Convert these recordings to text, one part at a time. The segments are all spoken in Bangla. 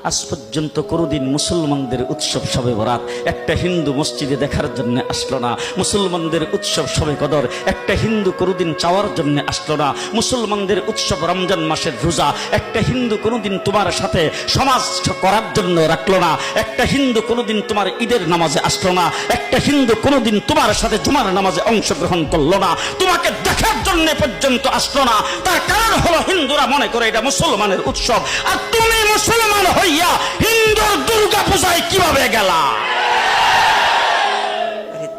আজ পর্যন্ত কোনোদিন মুসলমানদের উৎসব শবে বরাত একটা হিন্দু মসজিদে দেখার জন্য আসলো না। মুসলমানদের উৎসব শবে কদর একটা হিন্দু কোনোদিন চাওয়ার জন্য আসলো না। মুসলমানদের উৎসব রমজান মাসের রোজা একটা হিন্দু কোনোদিন তোমার সাথে সমাজ করার জন্য রাখলো না। একটা হিন্দু কোনোদিন তোমার ঈদের নামাজে আসলো না। একটা হিন্দু কোনোদিন তোমার সাথে জুমার নামাজে অংশগ্রহণ করলো না, তোমাকে দেখার জন্য পর্যন্ত আসলো না। তার কারণ হলো হিন্দুরা মনে করে এটা মুসলমানের উৎসব, আর তুমি মুসলমান হইয়া হিন্দুর দুর্গা পূজায় কিভাবে গেলা?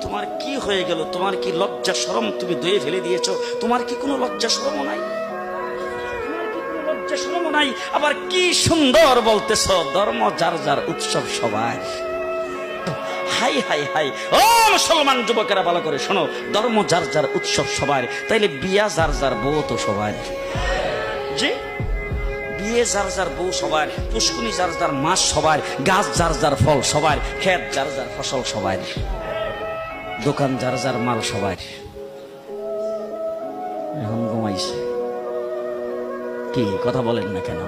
তোমার কি হয়ে গেল? তোমার কি লজ্জা শরম তুমি ধুয়ে ফেলে দিয়েছো? তোমার কি কোনো লজ্জা শরম নাই? লজ্জা শরম নাই? আবার কি সুন্দর বলতেছ, ধর্ম যার যার উৎসব সবাই। হাই হাই হাই, ও মুসলমান যুবকেরা ভালো করে শোনো, ধর্ম যার যার উৎসব সবার, তাইলে বিয়া যার যার বউ তো সবার। জি, বিয়ে যার যার বউ সবার, পুষ্কুনি যার যার মাস সবার, গাছ যার যার ফল সবার, ক্ষেত যার যার ফসল সবার, দোকান যার যার মাল সবার। এখন ঘুমাইছে কি কথা বলেন না কেন?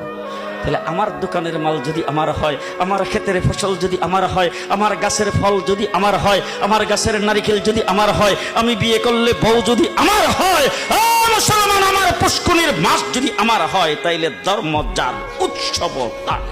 তাহলে আমার দোকানের মাল যদি আমার হয়, আমার ক্ষেতের ফসল যদি আমার হয়, আমার গাছের ফল যদি আমার হয়, আমার গাছের নারিকেল যদি আমার হয়, আমি বিয়ে করলে বউ যদি আমার হয়, মুসলমান আমার পুষ্কুনির মাস যদি আমার হয়, তাইলে ধর্ম যার উৎসব তার।